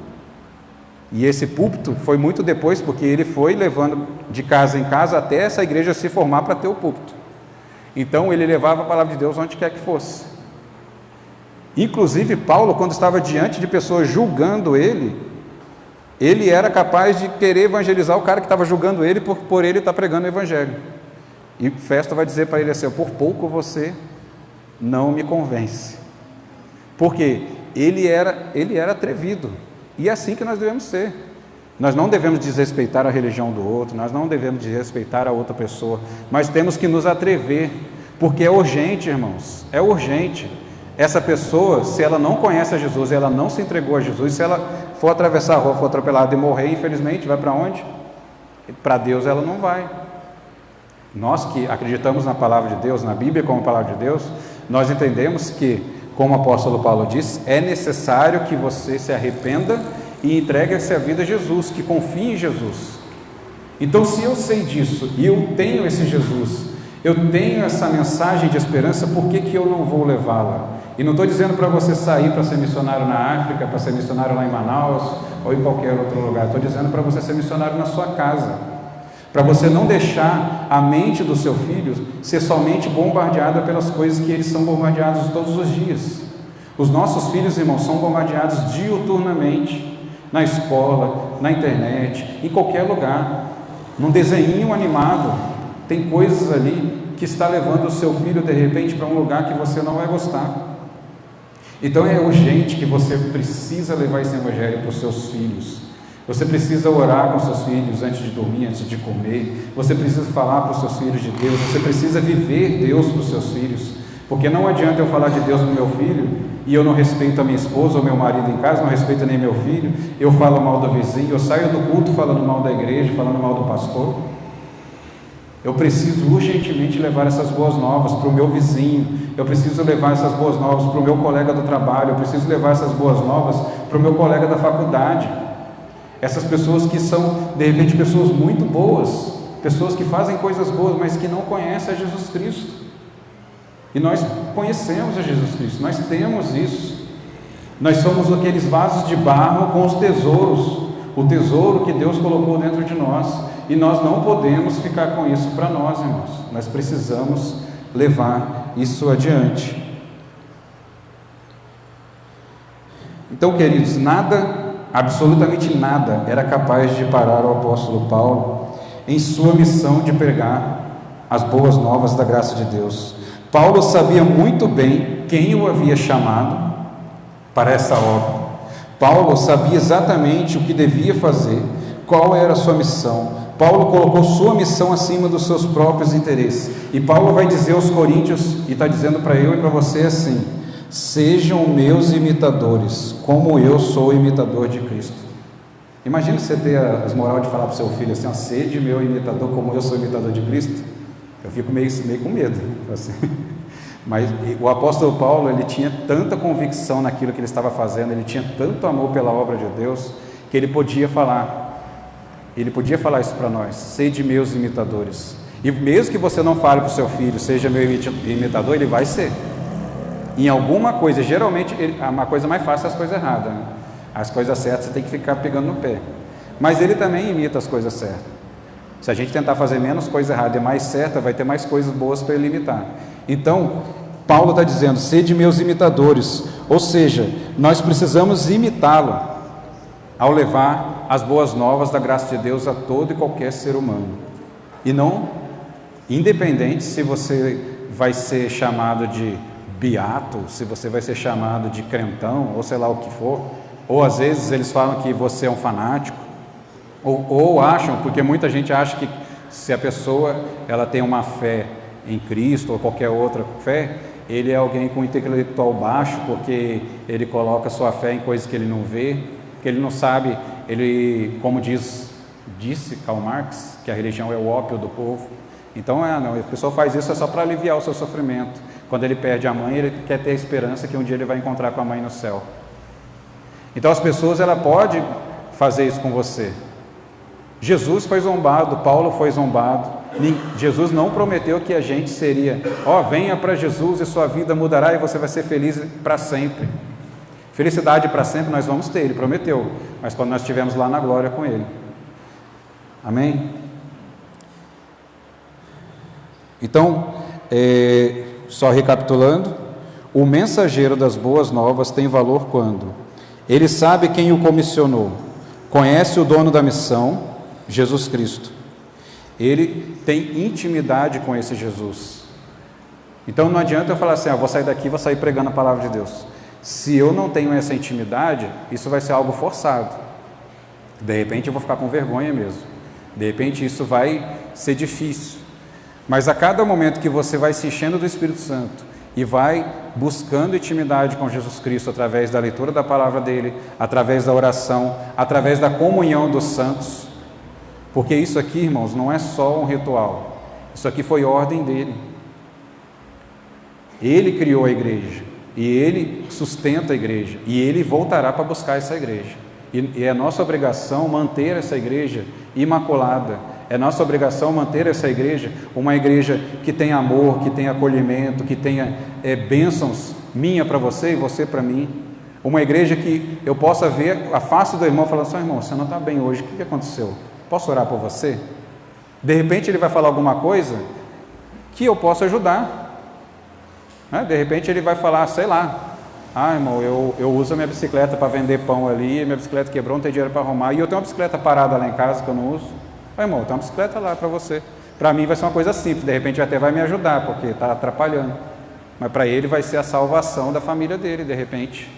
e esse púlpito foi muito depois, porque ele foi levando de casa em casa até essa igreja se formar para ter o púlpito. Então ele levava a palavra de Deus onde quer que fosse. Inclusive Paulo, quando estava diante de pessoas julgando ele era capaz de querer evangelizar o cara que estava julgando ele por ele estar pregando o evangelho. E Festo vai dizer para ele assim: por pouco você não me convence. Porque ele era atrevido, e é assim que nós devemos ser. Nós não devemos desrespeitar a religião do outro, nós não devemos desrespeitar a outra pessoa, mas temos que nos atrever, porque é urgente, irmãos, é urgente. Essa pessoa, se ela não conhece a Jesus, ela não se entregou a Jesus, se ela for atravessar a rua, for atropelada e morrer, infelizmente, vai para onde? Para Deus ela não vai. Nós que acreditamos na palavra de Deus, na Bíblia como palavra de Deus, nós entendemos que, como o apóstolo Paulo diz, é necessário que você se arrependa e entregue-se a vida a Jesus, que confie em Jesus. Então, se eu sei disso e eu tenho esse Jesus, eu tenho essa mensagem de esperança, por que eu não vou levá-la? E não estou dizendo para você sair para ser missionário na África, para ser missionário lá em Manaus ou em qualquer outro lugar. Estou dizendo para você ser missionário na sua casa, para você não deixar a mente do seu filho ser somente bombardeada pelas coisas que eles são bombardeados todos os dias. Os nossos filhos, irmãos, são bombardeados diuturnamente, na escola, na internet, em qualquer lugar. Num desenhinho animado, tem coisas ali que está levando o seu filho, de repente, para um lugar que você não vai gostar. Então é urgente que você precisa levar esse evangelho para os seus filhos. Você precisa orar com seus filhos antes de dormir, antes de comer. Você precisa falar para os seus filhos de Deus. Você precisa viver Deus para os seus filhos. Porque não adianta eu falar de Deus para o meu filho e eu não respeito a minha esposa ou meu marido em casa, não respeito nem meu filho, eu falo mal do vizinho, eu saio do culto falando mal da igreja, falando mal do pastor. Eu preciso urgentemente levar essas boas novas para o meu vizinho, eu preciso levar essas boas novas para o meu colega do trabalho, eu preciso levar essas boas novas para o meu colega da faculdade. Essas pessoas que são, de repente, pessoas muito boas, pessoas que fazem coisas boas, mas que não conhecem a Jesus Cristo. E nós conhecemos a Jesus Cristo, nós temos isso. Nós somos aqueles vasos de barro com os tesouros, o tesouro que Deus colocou dentro de nós, e nós não podemos ficar com isso para nós, irmãos. Nós precisamos levar isso adiante. Então, queridos, nada, absolutamente nada, era capaz de parar o apóstolo Paulo em sua missão de pregar as boas novas da graça de Deus. Paulo sabia muito bem quem o havia chamado para essa obra. Paulo sabia exatamente o que devia fazer, qual era a sua missão. Paulo colocou sua missão acima dos seus próprios interesses. E Paulo vai dizer aos coríntios, e está dizendo para eu e para você assim: sejam meus imitadores, como eu sou imitador de Cristo. Imagina você ter as moral de falar para o seu filho assim: seja meu imitador, como eu sou imitador de Cristo. Eu fico meio com medo, assim. Mas o apóstolo Paulo, ele tinha tanta convicção naquilo que ele estava fazendo, ele tinha tanto amor pela obra de Deus, que ele podia falar isso para nós: sede meus imitadores. E mesmo que você não fale para o seu filho, seja meu imitador, ele vai ser. Em alguma coisa, geralmente, uma coisa mais fácil é as coisas erradas, né? As coisas certas você tem que ficar pegando no pé. Mas ele também imita as coisas certas. Se a gente tentar fazer menos coisa errada e mais certa, vai ter mais coisas boas para ele imitar. Então, Paulo está dizendo: sede meus imitadores, ou seja, nós precisamos imitá-lo ao levar as boas novas da graça de Deus a todo e qualquer ser humano, e não Independente se você vai ser chamado de beato, se você vai ser chamado de crentão, ou sei lá o que for, ou às vezes eles falam que você é um fanático, ou acham, porque muita gente acha que se a pessoa ela tem uma fé em Cristo ou qualquer outra fé, ele é alguém com intelectual baixo, porque ele coloca sua fé em coisas que ele não vê, que ele não sabe, ele, como disse Karl Marx, que a religião é o ópio do povo. Então, não, a pessoa faz isso só para aliviar o seu sofrimento. Quando ele perde a mãe, ele quer ter a esperança que um dia ele vai encontrar com a mãe no céu. Então, as pessoas, ela pode fazer isso com você. Jesus foi zombado, Paulo foi zombado. Jesus não prometeu que a gente seria, venha para Jesus e sua vida mudará e você vai ser feliz para sempre. Felicidade para sempre nós vamos ter, ele prometeu, mas quando nós estivermos lá na glória com ele. Amém? Então, só recapitulando, o mensageiro das boas novas tem valor quando ele sabe quem o comissionou, conhece o dono da missão, Jesus Cristo. Ele tem intimidade com esse Jesus. Então não adianta eu falar assim, vou sair daqui, vou sair pregando a palavra de Deus. Se eu não tenho essa intimidade, isso vai ser algo forçado. De repente eu vou ficar com vergonha mesmo. De repente isso vai ser difícil. Mas a cada momento que você vai se enchendo do Espírito Santo e vai buscando intimidade com Jesus Cristo através da leitura da palavra dele, através da oração, através da comunhão dos santos, porque isso aqui, irmãos, não é só um ritual, isso aqui foi ordem dele. Ele criou a igreja, e ele sustenta a igreja, e ele voltará para buscar essa igreja. E é nossa obrigação manter essa igreja imaculada, é nossa obrigação manter essa igreja uma igreja que tenha amor, que tenha acolhimento, que tenha bênçãos minha para você e você para mim. Uma igreja que eu possa ver a face do irmão falando assim, irmão, você não está bem hoje, o que aconteceu? Posso orar por você? De repente ele vai falar alguma coisa que eu posso ajudar. De repente ele vai falar, sei lá, irmão, eu uso a minha bicicleta para vender pão ali, minha bicicleta quebrou, não tem dinheiro para arrumar, e eu tenho uma bicicleta parada lá em casa que eu não uso. Irmão, eu tenho uma bicicleta lá para você. Para mim vai ser uma coisa simples, de repente até vai me ajudar, porque está atrapalhando. Mas para ele vai ser a salvação da família dele, de repente.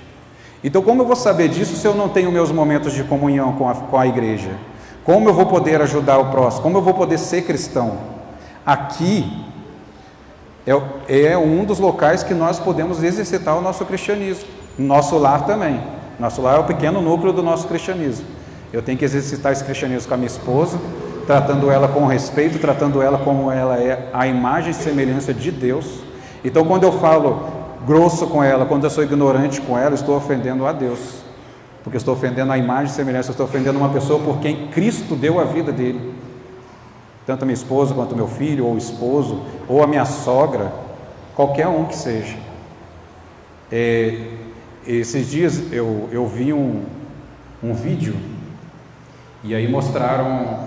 Então como eu vou saber disso se eu não tenho meus momentos de comunhão com a igreja? Como eu vou poder ajudar o próximo? Como eu vou poder ser cristão? Aqui é um dos locais que nós podemos exercitar o nosso cristianismo. Nosso lar também. Nosso lar é o pequeno núcleo do nosso cristianismo. Eu tenho que exercitar esse cristianismo com a minha esposa, tratando ela com respeito, tratando ela como ela é a imagem e semelhança de Deus. Então, quando eu falo grosso com ela, quando eu sou ignorante com ela, eu estou ofendendo a Deus. Porque eu estou ofendendo a imagem e semelhança, eu estou ofendendo uma pessoa por quem Cristo deu a vida dele. Tanto a minha esposa, quanto o meu filho, ou o esposo, ou a minha sogra, qualquer um que seja. Esses dias eu vi um vídeo, e aí mostraram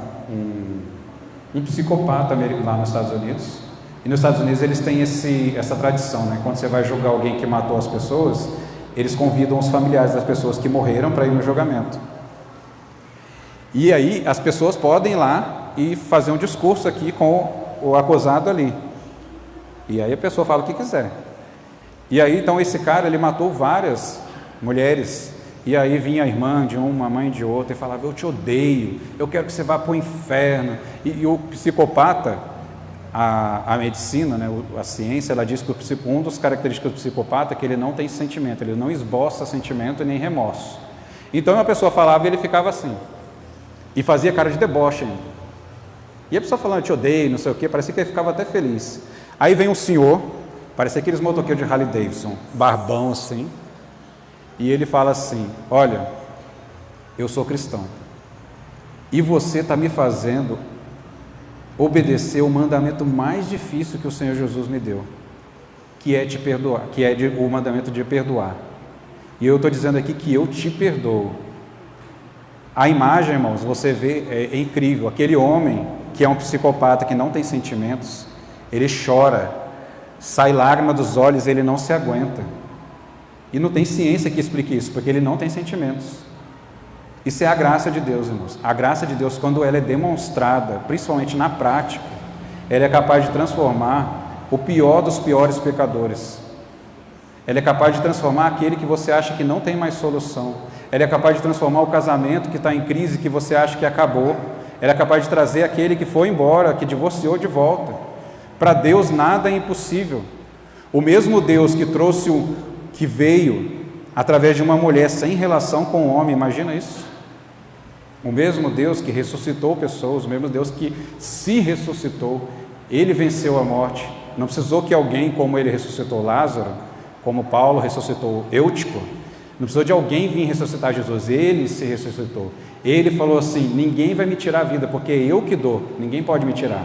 um psicopata lá nos Estados Unidos. E nos Estados Unidos eles têm essa tradição, né? Quando você vai julgar alguém que matou as pessoas, eles convidam os familiares das pessoas que morreram para ir no julgamento. E aí as pessoas podem ir lá e fazer um discurso aqui com o acusado ali. E aí a pessoa fala o que quiser. E aí então esse cara, ele matou várias mulheres. E aí vinha a irmã de uma, a mãe de outra e falava, eu te odeio, eu quero que você vá para o inferno. E o psicopata, a medicina, né, a ciência, ela diz que um dos características do psicopata é que ele não tem sentimento, ele não esboça sentimento nem remorso. Então a pessoa falava e ele ficava assim, e fazia cara de deboche ainda. E a pessoa falando, eu te odeio, não sei o que, parecia que ele ficava até feliz. Aí vem um senhor, parecia aqueles motoqueiros de Harley Davidson, barbão assim, e ele fala assim, olha, eu sou cristão, e você está me fazendo obedecer o mandamento mais difícil que o Senhor Jesus me deu, que é te perdoar, o mandamento de perdoar. E eu estou dizendo aqui que eu te perdoo. A imagem, irmãos, você vê, é incrível. Aquele homem que é um psicopata, que não tem sentimentos, ele chora, sai lágrima dos olhos, ele não se aguenta. E não tem ciência que explique isso, porque ele não tem sentimentos. Isso é a graça de Deus, irmãos. A graça de Deus, quando ela é demonstrada, principalmente na prática, ela é capaz de transformar o pior dos piores pecadores. Ela é capaz de transformar aquele que você acha que não tem mais solução. Ela é capaz de transformar o casamento que está em crise, que você acha que acabou. Ela é capaz de trazer aquele que foi embora, que divorciou, de volta. Para Deus nada é impossível. O mesmo Deus que veio através de uma mulher sem relação com o homem, imagina isso? O mesmo Deus que ressuscitou pessoas, o mesmo Deus que se ressuscitou, Ele venceu a morte. Não precisou que alguém, como Ele ressuscitou Lázaro, como Paulo ressuscitou Eutico, não precisou de alguém vir ressuscitar Jesus. Ele se ressuscitou. Ele falou assim: ninguém vai me tirar a vida, porque é eu que dou, ninguém pode me tirar.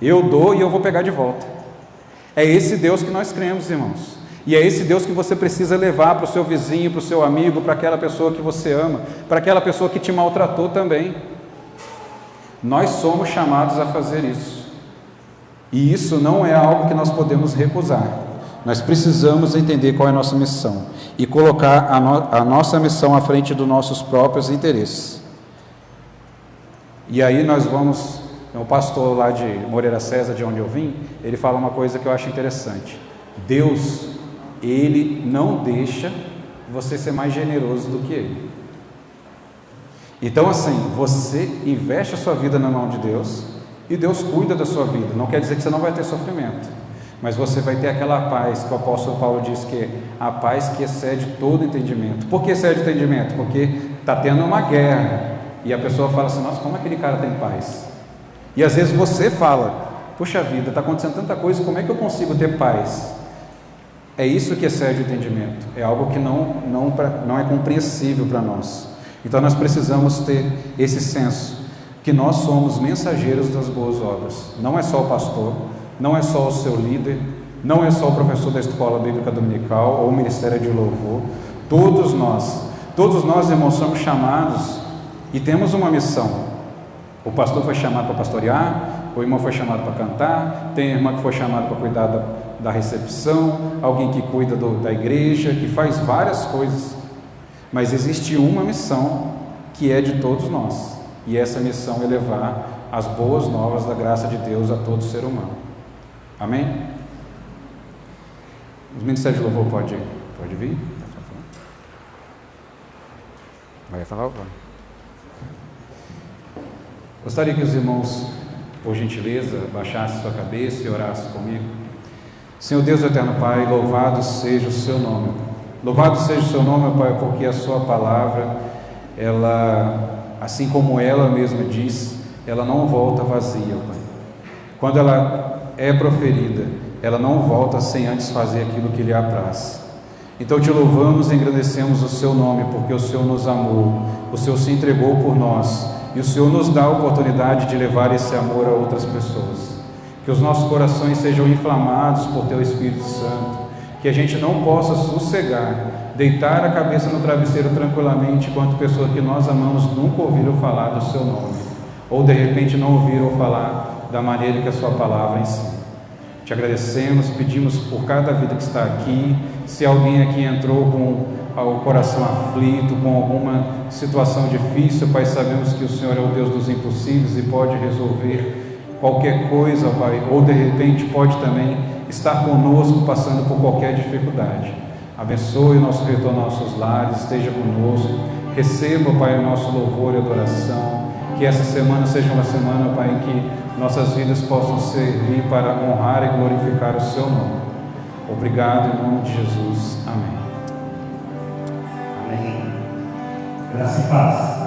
Eu dou e eu vou pegar de volta. É esse Deus que nós cremos, irmãos. E é esse Deus que você precisa levar para o seu vizinho, para o seu amigo, para aquela pessoa que você ama, para aquela pessoa que te maltratou também. Nós somos chamados a fazer isso. E isso não é algo que nós podemos recusar. Nós precisamos entender qual é a nossa missão e colocar a nossa missão à frente dos nossos próprios interesses. E aí nós vamos, o pastor lá de Moreira César, de onde eu vim, ele fala uma coisa que eu acho interessante. Deus, Ele não deixa você ser mais generoso do que Ele. Então assim, você investe a sua vida na mão de Deus e Deus cuida da sua vida. Não quer dizer que você não vai ter sofrimento, mas você vai ter aquela paz que o apóstolo Paulo diz que é a paz que excede todo entendimento. Por que excede entendimento? Porque está tendo uma guerra e a pessoa fala assim: nossa, como aquele cara tem paz? E às vezes você fala: puxa vida, está acontecendo tanta coisa, como é que eu consigo ter paz? É isso que excede o entendimento, é algo que não é compreensível para nós. Então nós precisamos ter esse senso, que nós somos mensageiros das boas obras. Não é só o pastor, não é só o seu líder, não é só o professor da escola bíblica dominical ou o ministério de louvor. Todos nós, irmãos, somos chamados e temos uma missão. O pastor foi chamado para pastorear, o irmão foi chamado para cantar, tem a irmã que foi chamada para cuidar da recepção, alguém que cuida da igreja, que faz várias coisas. Mas existe uma missão que é de todos nós, e essa missão é levar as boas novas da graça de Deus a todo ser humano. Amém? Os ministérios de louvor pode vir? Vai falar? Gostaria que os irmãos, por gentileza, baixassem sua cabeça e orassem comigo. Senhor Deus eterno Pai, louvado seja o seu nome. Louvado seja o seu nome, Pai, porque a sua palavra, ela, assim como ela mesma diz, ela não volta vazia, Pai. Quando ela é proferida, ela não volta sem antes fazer aquilo que lhe apraz. Então te louvamos e engrandecemos o seu nome, porque o Senhor nos amou, o Senhor se entregou por nós, e o Senhor nos dá a oportunidade de levar esse amor a outras pessoas. Que os nossos corações sejam inflamados por Teu Espírito Santo, que a gente não possa sossegar, deitar a cabeça no travesseiro tranquilamente, enquanto pessoas que nós amamos nunca ouviram falar do Seu nome, ou de repente não ouviram falar da maneira que a Sua palavra ensina. Te agradecemos, pedimos por cada vida que está aqui. Se alguém aqui entrou com o coração aflito, com alguma situação difícil, Pai, sabemos que o Senhor é o Deus dos impossíveis e pode resolver qualquer coisa, Pai, ou de repente pode também estar conosco passando por qualquer dificuldade. Abençoe o nosso retorno aos nossos lares, esteja conosco, receba, Pai, o nosso louvor e adoração. Que essa semana seja uma semana, Pai, em que nossas vidas possam servir para honrar e glorificar o Seu nome. Obrigado, em nome de Jesus. Amém. Amém. Graça e paz.